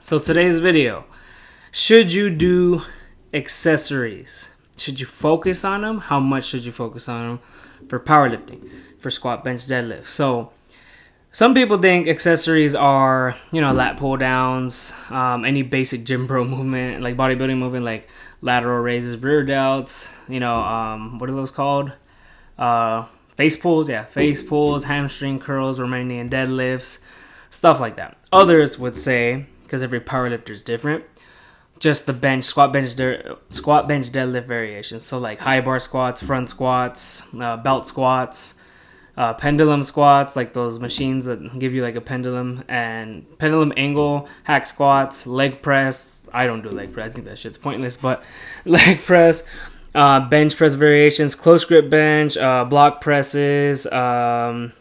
So today's video, should you do accessories? Should you focus on them? How much should you focus on them for powerlifting, for squat, bench, deadlift? So some people think accessories are, lat pull downs, any basic gym bro movement, like bodybuilding movement, like lateral raises, rear delts, what are those called? Face pulls, face pulls, hamstring curls, Romanian deadlifts, stuff like that. Others would say, because every powerlifter is different, just the squat, bench, deadlift variations. So like high bar squats, front squats, belt squats, pendulum squats, like those machines that give you like a pendulum, and pendulum angle, hack squats, leg press. I don't do leg press. I think that shit's pointless, but leg press, bench press variations, close grip bench, block presses, Spotto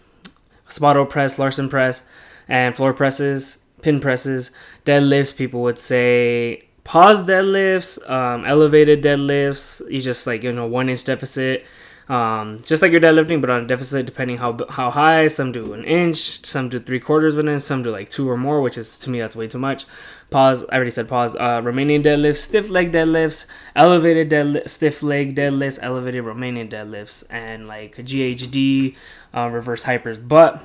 press, Larson press, and floor presses, pin presses. Deadlifts, people would say pause deadlifts, elevated deadlifts. You just 1 inch deficit, just like you're deadlifting, but on a deficit depending how high. Some do an inch, some do 3/4 of an inch, some do like 2 or more, which is, to me, that's way too much. Pause. I already said pause. Romanian deadlifts, stiff leg deadlifts, elevated deadlift, stiff leg deadlifts, elevated Romanian deadlifts, and like GHD, reverse hypers. But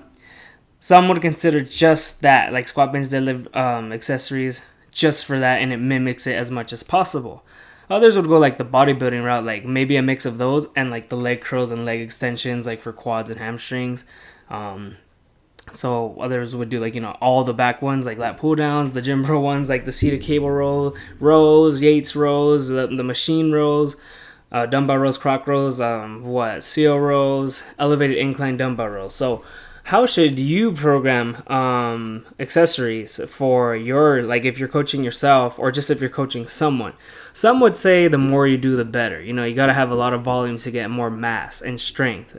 some would consider just that, like squat, bench, deadlift accessories, just for that, and it mimics it as much as possible. Others would go like the bodybuilding route, like maybe a mix of those and like the leg curls and leg extensions, like for quads and hamstrings. So others would do all the back ones, like lat pull downs, the gym bro ones, like the seated cable rows, Yates rows, the machine rows, dumbbell rows, croc rows, CO rows, elevated incline dumbbell rows. So how should you program accessories for your, like if you're coaching yourself or just if you're coaching someone? Some would say the more you do, the better. You got to have a lot of volume to get more mass and strength.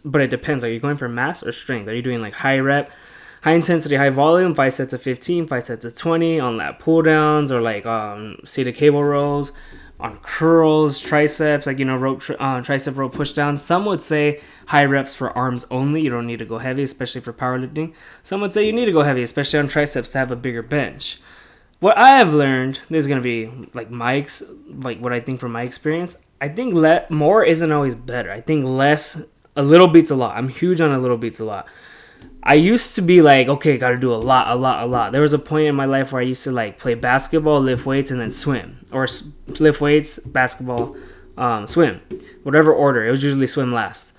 But it depends. Are you going for mass or strength? Are you doing like high rep, high intensity, high volume, 5 sets of 15, 5 sets of 20 on lat pull downs, or like seated cable rows, on curls, triceps, tricep rope push downs? Some would say high reps for arms only. You don't need to go heavy, especially for powerlifting. Some would say you need to go heavy, especially on triceps, to have a bigger bench. What I have learned, this is going to be like what I think from my experience, I think more isn't always better. I think a little beats a lot. I'm huge on a little beats a lot. I used to be like, okay, got to do a lot. There was a point in my life where I used to like play basketball, lift weights, and then swim. Or lift weights, basketball, swim. Whatever order. It was usually swim last.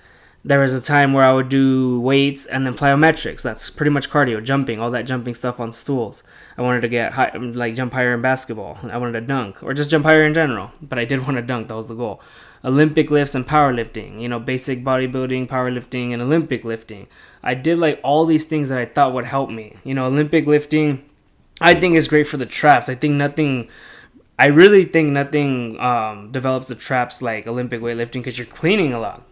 There was a time where I would do weights and then plyometrics. That's pretty much cardio, jumping, all that jumping stuff on stools. I wanted to get high, like jump higher in basketball. I wanted to dunk, or just jump higher in general. But I did want to dunk. That was the goal. Olympic lifts and powerlifting. Basic bodybuilding, powerlifting, and Olympic lifting. I did like all these things that I thought would help me. Olympic lifting, I think is great for the traps. I really think nothing develops the traps like Olympic weightlifting, because you're cleaning a lot.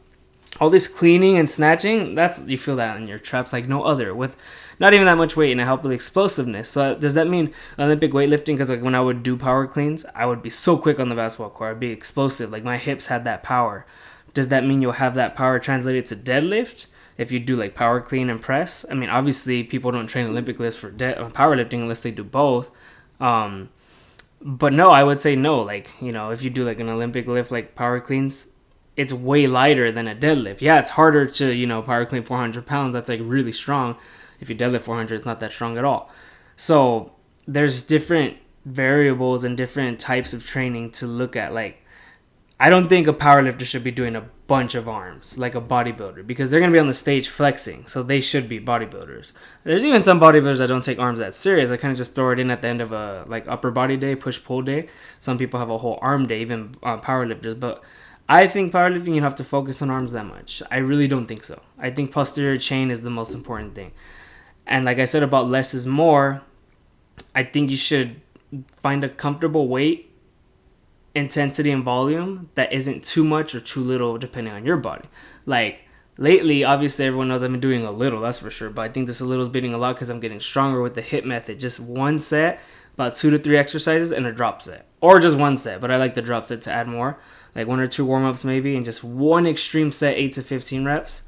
All this cleaning and snatching, you feel that in your traps like no other, with not even that much weight, and it helped with explosiveness. So does that mean Olympic weightlifting? Because like when I would do power cleans, I would be so quick on the basketball court. I'd be explosive. Like my hips had that power. Does that mean you'll have that power translated to deadlift if you do like power clean and press? I mean, obviously people don't train Olympic lifts for powerlifting unless they do both. But no, I would say no. Like, if you do like an Olympic lift, like power cleans, it's way lighter than a deadlift. Yeah, it's harder to, power clean 400 pounds. That's like really strong. If you deadlift 400, it's not that strong at all. So there's different variables and different types of training to look at. Like, I don't think a powerlifter should be doing a bunch of arms like a bodybuilder, because they're going to be on the stage flexing. So they should be bodybuilders. There's even some bodybuilders that don't take arms that serious. I kind of just throw it in at the end of a like upper body day, push-pull day. Some people have a whole arm day, even powerlifters. But I think powerlifting, you have to focus on arms that much. I really don't think so. I think posterior chain is the most important thing. And like I said about less is more, I think you should find a comfortable weight, intensity, and volume that isn't too much or too little depending on your body. Like lately, obviously everyone knows I've been doing a little, that's for sure. But I think this a little is beating a lot because I'm getting stronger with the HIIT method. Just one set, about 2 to 3 exercises, and a drop set. Or just one set, but I like the drop set to add more. Like 1 or 2 warm-ups maybe, and just one extreme set, 8 to 15 reps.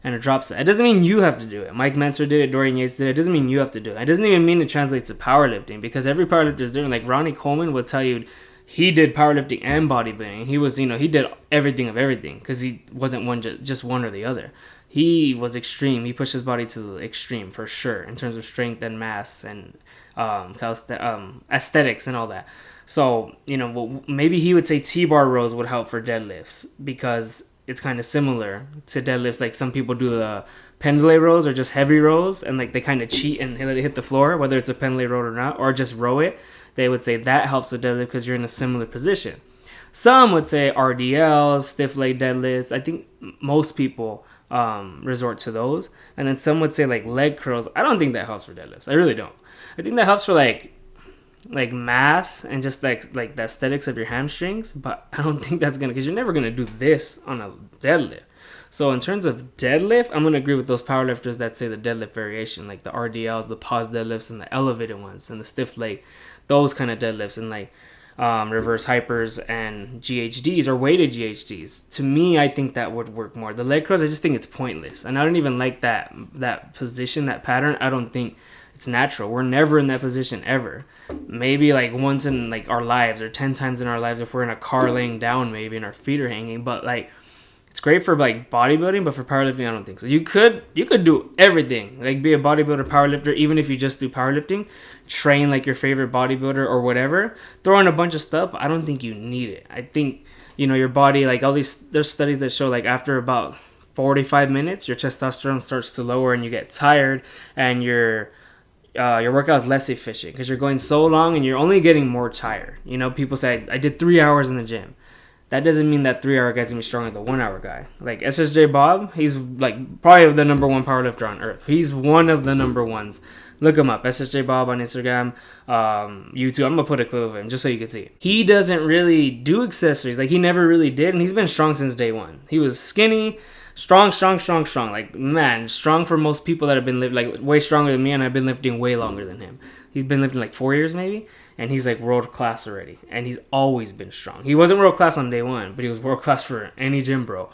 and a drop set. It doesn't mean you have to do it. Mike Mentzer did it, Dorian Yates did it. It doesn't mean you have to do it. It doesn't even mean it translates to powerlifting, because every powerlifter is different. Like Ronnie Coleman will tell you he did powerlifting and bodybuilding. He was, he did everything of everything, because he wasn't just one or the other. He was extreme. He pushed his body to the extreme for sure in terms of strength and mass and aesthetics and all that. So, maybe he would say T-bar rows would help for deadlifts, because it's kind of similar to deadlifts. Like some people do the pendlay rows or just heavy rows, and like they kind of cheat and let it hit the floor, whether it's a pendlay row or not, or just row it. They would say that helps with deadlift because you're in a similar position. Some would say RDLs, stiff leg deadlifts. I think most people resort to those. And then some would say like leg curls. I don't think that helps for deadlifts. I really don't. I think that helps for like mass and just like the aesthetics of your hamstrings, but I don't think that's because you're never gonna do this on a deadlift. So in terms of deadlift, I'm gonna agree with those powerlifters that say the deadlift variation, like the RDLs, the pause deadlifts, and the elevated ones, and the stiff leg, those kind of deadlifts, and like reverse hypers and GHDs or weighted GHDs. To me, I think that would work more. The leg curls, I just think it's pointless, and I don't even like that position, that pattern. I don't think it's natural. We're never in that position ever. Maybe like once in like our lives, or 10 times in our lives if we're in a car laying down maybe and our feet are hanging. But like it's great for like bodybuilding, but for powerlifting I don't think so. You could do everything, like be a bodybuilder, powerlifter, even if you just do powerlifting, train like your favorite bodybuilder or whatever, throw in a bunch of stuff. I don't think you need it. I think your body, like all these, there's studies that show like after about 45 minutes your testosterone starts to lower and you get tired, and your workout is less efficient because you're going so long and you're only getting more tired. People say I did 3 hours in the gym. That doesn't mean that 3-hour guy's gonna be stronger than the 1-hour guy. Like SSJ Bob, he's like probably the number one powerlifter on earth. He's one of the number ones. Look him up, SSJ Bob on Instagram, YouTube. I'm gonna put a clip of him just so you can see it. He doesn't really do accessories. Like he never really did, and he's been strong since day one. He was skinny, strong. Like man, strong for most people that have been like way stronger than me, and I've been lifting way longer than him. He's been lifting like 4 years maybe, and he's like world class already, and he's always been strong. He wasn't world class on day one, but he was world class for any gym bro.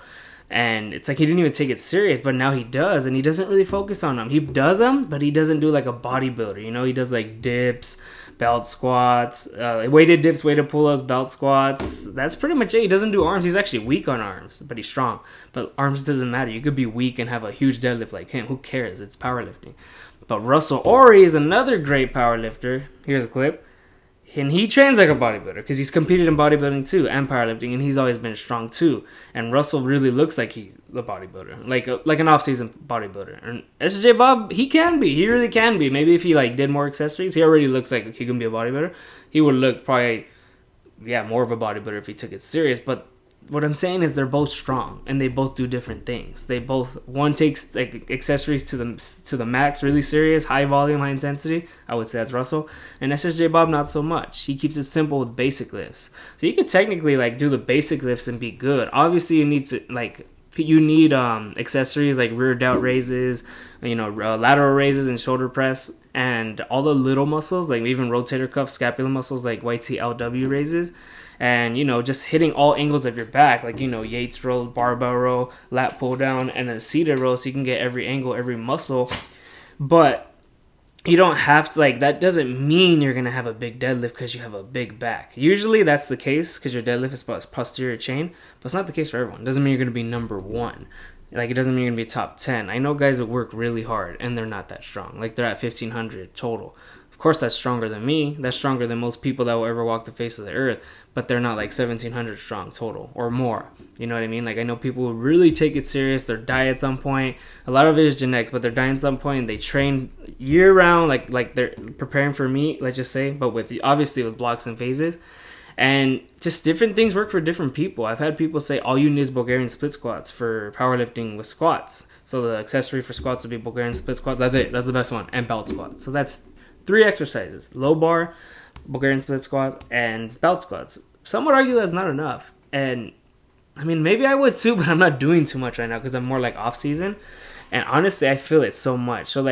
And it's like he didn't even take it serious, but now he does, and he doesn't really focus on them. He does them, but he doesn't do like a bodybuilder. He does like dips, belt squats, weighted dips, weighted pull-ups, belt squats. That's pretty much it. He doesn't do arms. He's actually weak on arms, but he's strong. But arms doesn't matter. You could be weak and have a huge deadlift like him. Who cares? It's powerlifting. But Russell Orey is another great powerlifter. Here's a clip. And he trains like a bodybuilder because he's competed in bodybuilding too and powerlifting, and he's always been strong too. And Russell really looks like he's a bodybuilder, like an off-season bodybuilder. And SJ Bob, he can be. He really can be. Maybe if he did more accessories, he already looks like he can be a bodybuilder. He would look probably, more of a bodybuilder if he took it serious. But what I'm saying is they're both strong and they both do different things. One takes accessories to the max, really serious, high volume, high intensity. I would say that's Russell. And SSJ Bob, not so much. He keeps it simple with basic lifts. So you could technically do the basic lifts and be good. Obviously you need accessories like rear delt raises, lateral raises and shoulder press, and all the little muscles, like even rotator cuff, scapular muscles like YTLW raises. And just hitting all angles of your back, like Yates row, barbell row, lat pull down, and then seated row, so you can get every angle, every muscle. But you don't have to, that doesn't mean you're gonna have a big deadlift because you have a big back. Usually that's the case because your deadlift is posterior chain, but it's not the case for everyone. It doesn't mean you're gonna be number one. It doesn't mean you're gonna be top 10. I know guys that work really hard and they're not that strong. They're at 1,500 total. Of course, that's stronger than me. That's stronger than most people that will ever walk the face of the earth. But they're not 1,700 strong total or more. You know what I mean? I know people who really take it serious. Their diet's on point. A lot of it is genetics, but their diet's on point. And they train year round, like they're preparing for meet, let's just say, but obviously with blocks and phases. And just different things work for different people. I've had people say all you need is Bulgarian split squats for powerlifting with squats. So the accessory for squats would be Bulgarian split squats. That's it. That's the best one. And belt squats. So that's 3 exercises: low bar, Bulgarian split squats, and belt squats. Some would argue that's not enough. And I mean, maybe I would too, but I'm not doing too much right now because I'm more off season. And honestly, I feel it so much. So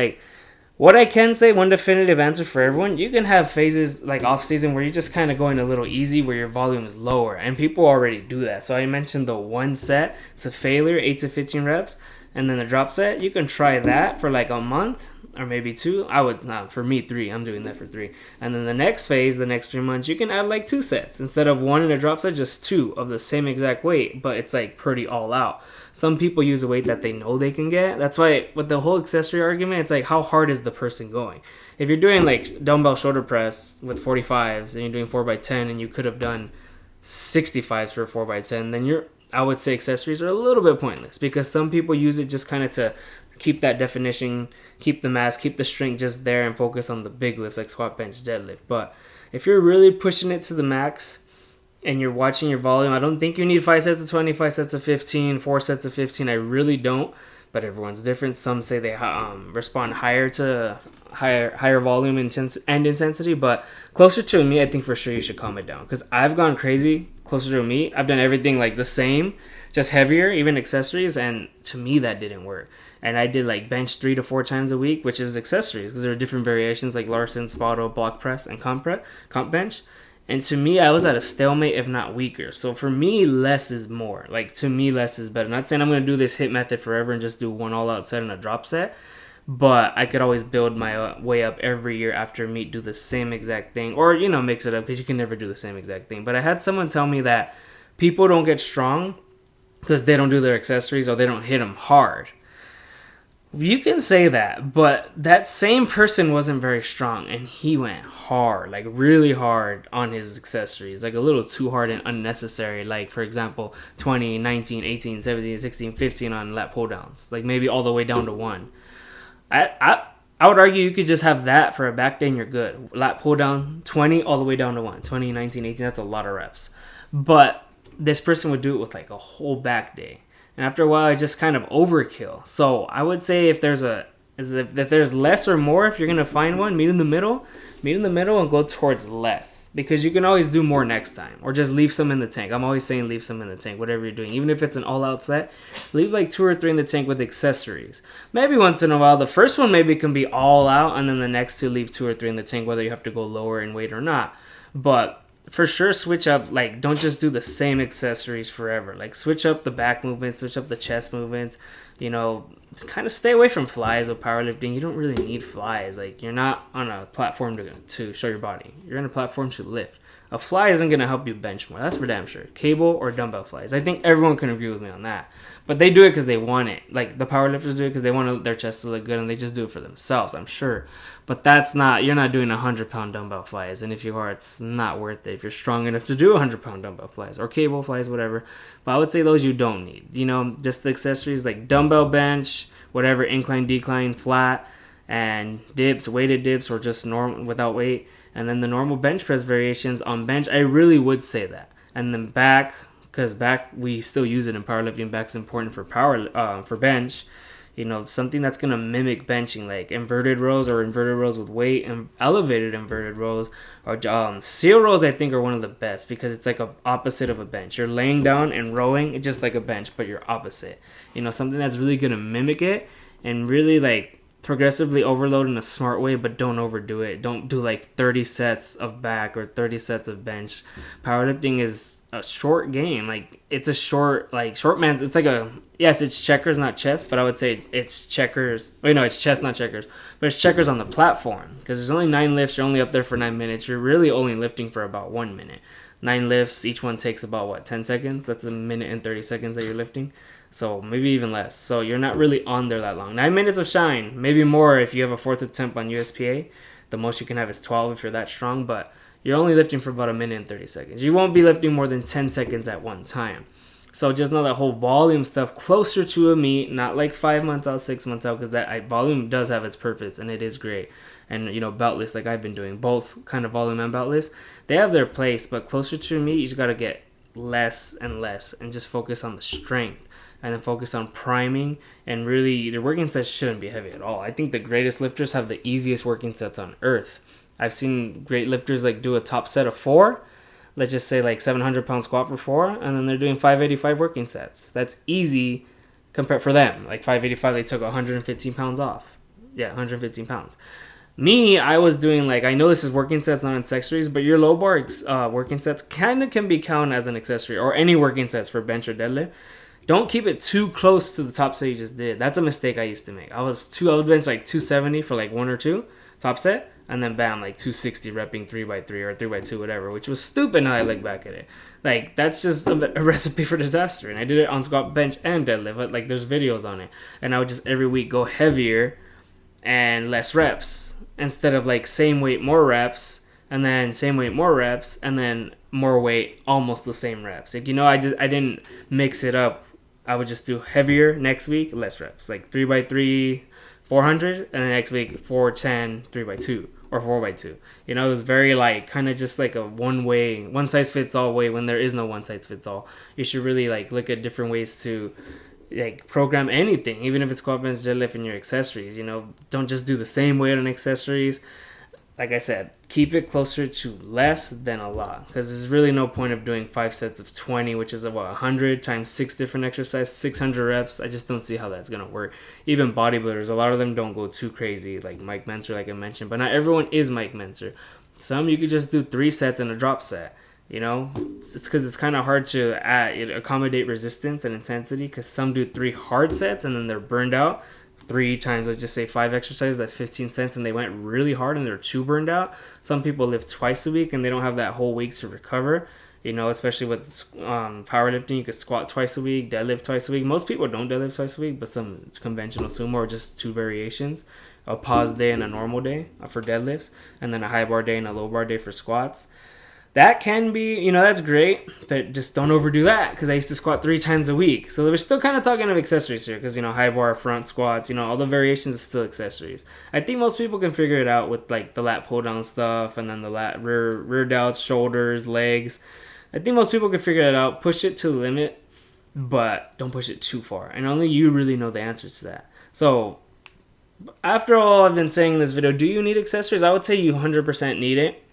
what I can say, one definitive answer for everyone, you can have phases off season where you're just kind of going a little easy, where your volume is lower, and people already do that. So I mentioned the one set, it's a failure, 8 to 15 reps. and then the drop set, you can try that for like a month or maybe 2. I would not, for me 3. I'm doing that for 3. And then the next phase, the next 3 months, you can add like 2 sets instead of 1 in a drop set, just 2 of the same exact weight, but it's like pretty all out. Some people use a weight that they know they can get. That's why with the whole accessory argument, it's like how hard is the person going? If you're doing like dumbbell shoulder press with 45s and you're doing 4x10 and you could have done 65s for 4x10, then I would say accessories are a little bit pointless, because some people use it just kind of to keep that definition, keep the mass, keep the strength just there, and focus on the big lifts like squat, bench, deadlift. But if you're really pushing it to the max and you're watching your volume, I don't think you need 5 sets of 20, 5 sets of 15, 4 sets of 15. I really don't, but everyone's different. Some say they respond higher to higher volume and intensity, but closer to a meet, I think for sure you should calm it down, because I've gone crazy closer to a meet. I've done everything like the same, just heavier, even accessories, and to me that didn't work. And I did like bench 3 to 4 times a week, which is accessories, because there are different variations like Larson, Spoto, block press, and comp bench. And to me, I was at a stalemate, if not weaker. So for me, less is more. Like, to me, less is better. I'm not saying I'm going to do this HIIT method forever and just do one all-out set and a drop set, but I could always build my way up every year after meet, do the same exact thing, or, mix it up, because you can never do the same exact thing. But I had someone tell me that people don't get strong because they don't do their accessories or they don't hit them hard. You can say that, but that same person wasn't very strong, and he went hard, like really hard on his accessories, like a little too hard and unnecessary. Like, for example, 20, 19, 18, 17, 16, 15 on lat pull downs, like maybe all the way down to 1. I would argue you could just have that for a back day and you're good. Lat pull down, 20 all the way down to 1. 20, 19, 18, that's a lot of reps. But this person would do it with like a whole back day. And after a while, it just kind of overkill. So I would say if there's less or more, if you're going to find one, meet in the middle and go towards less. Because you can always do more next time. Or just leave some in the tank. I'm always saying leave some in the tank, whatever you're doing. Even if it's an all-out set, leave like 2 or 3 in the tank with accessories. Maybe once in a while, the first one maybe can be all out, and then the next 2 leave 2 or 3 in the tank, whether you have to go lower in weight or not. But for sure, switch up. Like, don't just do the same accessories forever. Like, switch up the back movements, switch up the chest movements. Kind of stay away from flies with powerlifting. You don't really need flies. Like, you're not on a platform to show your body. You're on a platform to lift. A fly isn't going to help you bench more. That's for damn sure. Cable or dumbbell flies. I think everyone can agree with me on that. But they do it because they want it. Like, the powerlifters do it because they want their chest to look good, and they just do it for themselves, I'm sure. But you're not doing 100-pound dumbbell flies. And if you are, it's not worth it if you're strong enough to do 100-pound dumbbell flies or cable flies, whatever. But I would say those you don't need. Just the accessories like dumbbell bench, whatever, incline, decline, flat, and dips, weighted dips, or just normal without weight. And then the normal bench press variations on bench, I really would say that. And then back, because back, we still use it in powerlifting. Back's important for bench. Something that's going to mimic benching, like inverted rows or inverted rows with weight, and elevated inverted rows, or seal rows, I think, are one of the best, because it's like a opposite of a bench. You're laying down and rowing, it's just like a bench, but you're opposite. Something that's really going to mimic it and really like progressively overload in a smart way, but don't overdo it. Don't do like 30 sets of back or 30 sets of bench. Powerlifting is a short game. Like, it's a short man's, it's like it's checkers, not chess, but I would say it's checkers. It's chess, not checkers, but it's checkers on the platform, because there's only 9 lifts. You're only up there for 9 minutes. You're really only lifting for about 1 minute. 9 lifts, each one takes about 10 seconds. That's a minute and 30 seconds that you're lifting. So maybe even less. So you're not really on there that long. 9 minutes of shine, maybe more if you have a 4th attempt on USPA. The most you can have is 12 if you're that strong, but you're only lifting for about a minute and 30 seconds. You won't be lifting more than 10 seconds at one time. So just know that whole volume stuff closer to a meet, not like 5 months out, 6 months out, because that volume does have its purpose and it is great. And belt lists like I've been doing, both kind of volume and belt lists, they have their place, but closer to a meet, you just got to get less and less and just focus on the strength. And then focus on priming, and really their working sets shouldn't be heavy at all. I think the greatest lifters have the easiest working sets on earth. I've seen great lifters like do a top set of 4, let's just say like 700-pound squat for 4, and then they're doing 585 working sets. That's easy compared for them. Like 585, they took 115 pounds off. Yeah, 115 pounds. Me, I was doing I know this is working sets, not accessories, but your low bar working sets kind of can be counted as an accessory, or any working sets for bench or deadlift Don't keep it too close to the top set you just did. That's a mistake I used to make. I would bench like 270 for like one or two top set, and then bam, like 260 repping 3x3 or 3x2, whatever, which was stupid now I look back at it. Like, that's just a recipe for disaster. And I did it on squat, bench, and deadlift. But, like, there's videos on it. And I would just every week go heavier and less reps instead of like same weight, more reps, and then same weight, more reps, and then more weight, almost the same reps. Like, I didn't mix it up. I would just do heavier next week, less reps, like 3x3, 400, and the next week 410, 3x2 or 4x2. It was very like kind of just like a one size fits all way when there is no one size fits all. You should really like look at different ways to like program anything, even if it's squat, bench, deadlift, and your accessories. Don't just do the same weight on accessories. Like I said, keep it closer to less than a lot, because there's really no point of doing 5 sets of 20, which is about 100 times 6 different exercises, 600 reps. I just don't see how that's gonna work. Even bodybuilders, a lot of them don't go too crazy, like Mike Mentor, like I mentioned, but not everyone is Mike Mentor. Some you could just do 3 sets and a drop set. It's because it's kind of hard to accommodate resistance and intensity, because some do 3 hard sets and then they're burned out 3 times, let's just say 5 exercises at 15 cents, and they went really hard and they're too burned out. Some people lift twice a week and they don't have that whole week to recover. Especially with powerlifting, you could squat twice a week, deadlift twice a week. Most people don't deadlift twice a week, but some conventional sumo are just 2 variations: a pause day and a normal day for deadlifts, and then a high bar day and a low bar day for squats. That can be, that's great, but just don't overdo that, because I used to squat 3 times a week. So we're still kind of talking of accessories here, because, high bar, front squats, all the variations are still accessories. I think most people can figure it out with, like, the lat pull-down stuff, and then the lat rear delts, shoulders, legs. I think most people can figure it out. Push it to the limit, but don't push it too far. And only you really know the answers to that. So, after all I've been saying in this video, do you need accessories? I would say you 100% need it.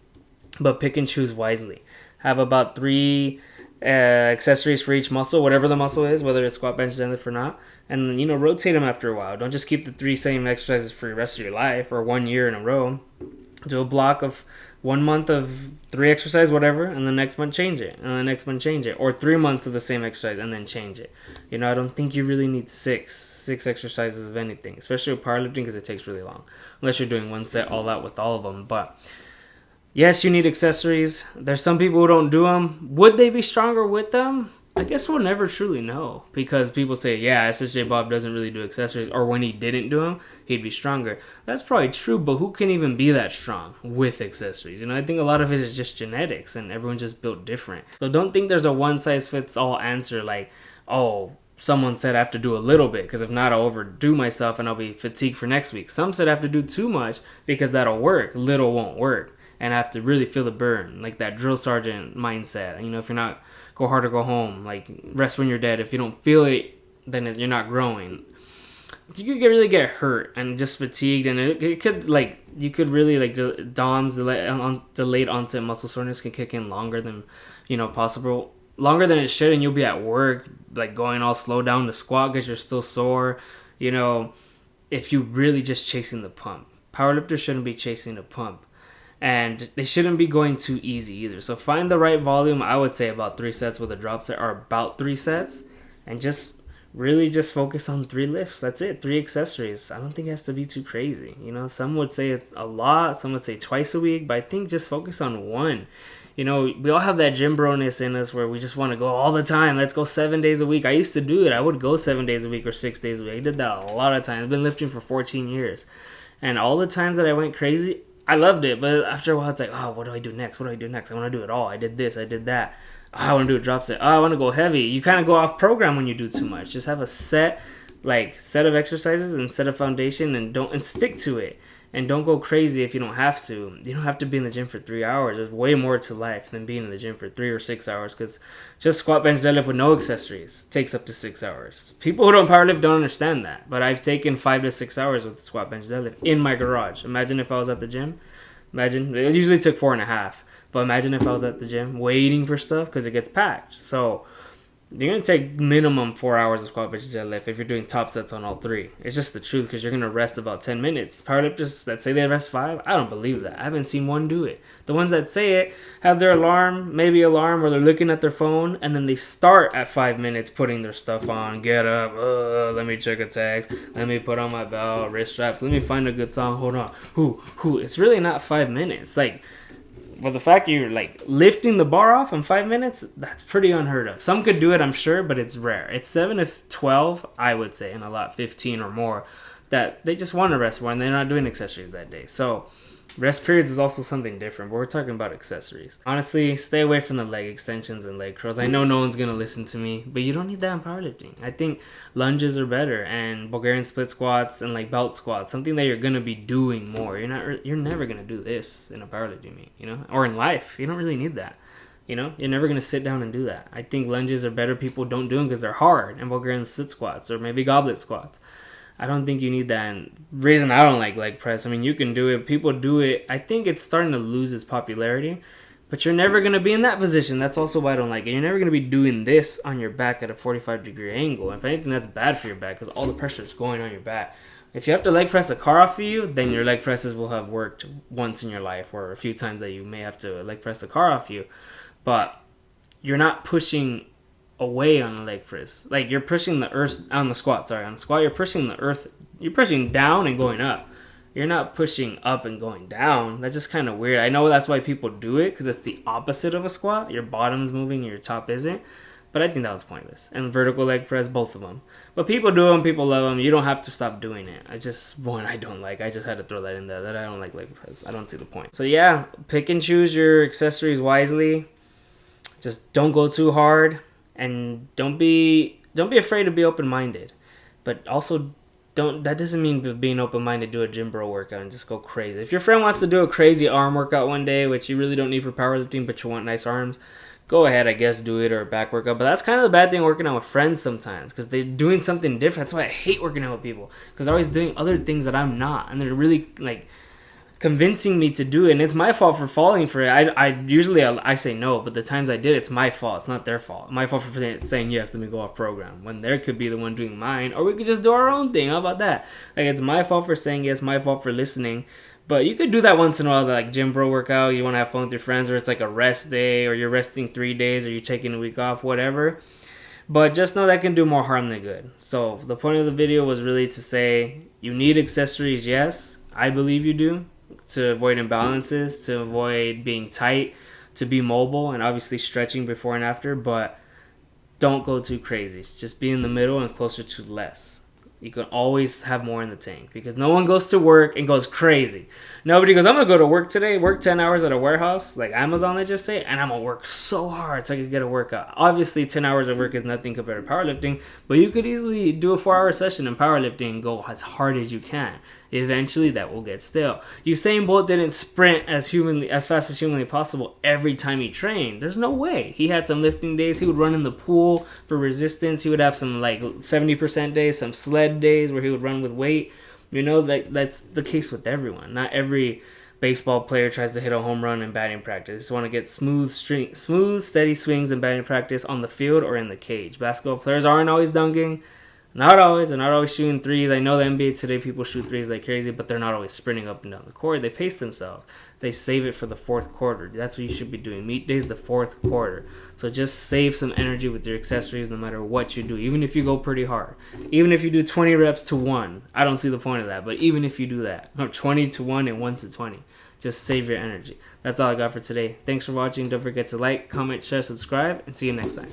But pick and choose wisely. Have about 3 accessories for each muscle, whatever the muscle is, whether it's squat, bench, deadlift or not. And then, rotate them after a while. Don't just keep the 3 same exercises for the rest of your life or 1 year in a row. Do a block of 1 month of 3 exercise, whatever, and the next month change it, and the next month change it. Or 3 months of the same exercise and then change it. I don't think you really need six exercises of anything, especially with powerlifting, because it takes really long. Unless you're doing 1 set all out with all of them. But yes, you need accessories. There's some people who don't do them. Would they be stronger with them? I guess we'll never truly know, because people say, yeah, SSJ Bob doesn't really do accessories, or when he didn't do them, he'd be stronger. That's probably true, but who can even be that strong with accessories? I think a lot of it is just genetics, and everyone's just built different. So don't think there's a one-size-fits-all answer, like, oh, someone said I have to do a little bit, because if not, I'll overdo myself and I'll be fatigued for next week. Some said I have to do too much because that'll work. Little won't work. And I have to really feel the burn, like that drill sergeant mindset. If you're not, go hard or go home. Like, rest when you're dead. If you don't feel it, then you're not growing. You could really get hurt and just fatigued, and it could, like, you could really, like, DOMS, delayed onset muscle soreness, can kick in longer than, possible. Longer than it should, and you'll be at work, like, going all slow down to squat because you're still sore. If you really just chasing the pump. Powerlifters shouldn't be chasing the pump. And they shouldn't be going too easy either. So find the right volume. I would say about 3 sets with a drop set, or about 3 sets. And just really just focus on 3 lifts. That's it. 3 accessories. I don't think it has to be too crazy. Some would say it's a lot. Some would say twice a week. But I think just focus on 1. We all have that gym bro-ness in us where we just want to go all the time. Let's go 7 days a week. I used to do it. I would go 7 days a week or 6 days a week. I did that a lot of times. I've been lifting for 14 years. And all the times that I went crazy, I loved it, but after a while, it's like, oh, what do I do next? What do I do next? I want to do it all. I did this. I did that. Oh, I want to do a drop set. Oh, I want to go heavy. You kind of go off program when you do too much. Just have a set of exercises and set of foundation, and stick to it. And don't go crazy if you don't have to. You don't have to be in the gym for 3 hours. There's way more to life than being in the gym for 3 or 6 hours, because just squat, bench, deadlift with no accessories takes up to 6 hours. People who don't powerlift don't understand that, but I've taken 5 to 6 hours with squat, bench, deadlift in my garage. Imagine if I was at the gym. Imagine, it usually took 4.5, but imagine if I was at the gym waiting for stuff, because it gets packed. So you're going to take minimum 4 hours of squat, bench, deadlift if you're doing top sets on all three. It's just the truth, because you're going to rest about 10 minutes. Powerlifters that say they rest 5, I don't believe that. I haven't seen one do it. The ones that say it have their alarm, maybe alarm, or they're looking at their phone, and then they start at 5 minutes putting their stuff on. Get up, let me check a text, let me put on my belt, wrist straps, let me find a good song, hold on. It's really not 5 minutes. Like, well, the fact you're like lifting the bar off in 5 minutes, that's pretty unheard of. Some could do it, I'm sure, but it's rare. It's 7 to 12, I would say, and a lot 15 or more, that they just want to rest more and they're not doing accessories that day. So rest periods is also something different, but we're talking about accessories. Honestly, stay away from the leg extensions and leg curls. I know no one's going to listen to me, but you don't need that in powerlifting. I think lunges are better, and Bulgarian split squats and like belt squats, something that you're going to be doing more. You're never going to do this in a powerlifting meet, or in life. You don't really need that. You're never going to sit down and do that. I think lunges are better. People don't do them because they're hard, and Bulgarian split squats or maybe goblet squats. I don't think you need that. And the reason I don't like leg press, I mean, you can do it. People do it. I think it's starting to lose its popularity. But you're never going to be in that position. That's also why I don't like it. You're never going to be doing this on your back at a 45-degree angle. If anything, that's bad for your back because all the pressure is going on your back. If you have to leg press a car off of you, then your leg presses will have worked once in your life, or a few times that you may have to leg press a car off you. But you're not pushing away on the leg press. Like, you're pushing the earth on the squat. On the squat, you're pushing the earth. You're pushing down and going up. You're not pushing up and going down. That's just kind of weird. I know that's why people do it, because it's the opposite of a squat. Your bottom's moving, your top isn't. But I think that was pointless. And vertical leg press, both of them. But people do them. People love them. You don't have to stop doing it. I don't like. I just had to throw that in there, that I don't like leg press. I don't see the point. So yeah, pick and choose your accessories wisely. Just don't go too hard. And don't be afraid to be open-minded, but also that doesn't mean being open-minded do a gym bro workout and just go crazy. If your friend wants to do a crazy arm workout one day, which you really don't need for powerlifting, but you want nice arms, go ahead, I guess, do it, or a back workout. But that's kind of the bad thing working out with friends sometimes, because they're doing something different. That's why I hate working out with people, because they're always doing other things that I'm not, and they're really like convincing me to do it, and it's my fault for falling for it. I usually say no, but the times I did, it's my fault. It's not their fault. My fault for saying yes, let me go off program, when they could be the one doing mine, or we could just do our own thing. How about that? Like, it's my fault for saying yes, my fault for listening. But you could do that once in a while, like gym bro workout. You want to have fun with your friends, or it's like a rest day, or you're resting 3 days, or you're taking a week off, whatever. But just know that can do more harm than good. So the point of the video was really to say you need accessories, yes. I believe you do, to avoid imbalances, to avoid being tight, to be mobile, and obviously stretching before and after, but don't go too crazy. Just be in the middle and closer to less. You can always have more in the tank, because no one goes to work and goes crazy. Nobody goes, I'm going to go to work today, work 10 hours at a warehouse, like Amazon, let's just say, and I'm going to work so hard so I can get a workout. Obviously, 10 hours of work is nothing compared to powerlifting, but you could easily do a 4-hour session in powerlifting and go as hard as you can. Eventually, that will get stale. Usain Bolt didn't sprint as fast as humanly possible every time he trained. There's no way. He had some lifting days. He would run in the pool for resistance. He would have some like 70% days, some sled days where he would run with weight. That's the case with everyone. Not every baseball player tries to hit a home run in batting practice. They just want to get smooth, steady swings in batting practice on the field or in the cage. Basketball players aren't always dunking. Not always. They're not always shooting threes. I know the NBA today, people shoot threes like crazy, but they're not always sprinting up and down the court. They pace themselves. They save it for the fourth quarter. That's what you should be doing. Meet days the fourth quarter. So just save some energy with your accessories no matter what you do, even if you go pretty hard. Even if you do 20 reps to 1. I don't see the point of that, but even if you do that, or 20 to 1 and 1 to 20, just save your energy. That's all I got for today. Thanks for watching. Don't forget to like, comment, share, subscribe, and see you next time.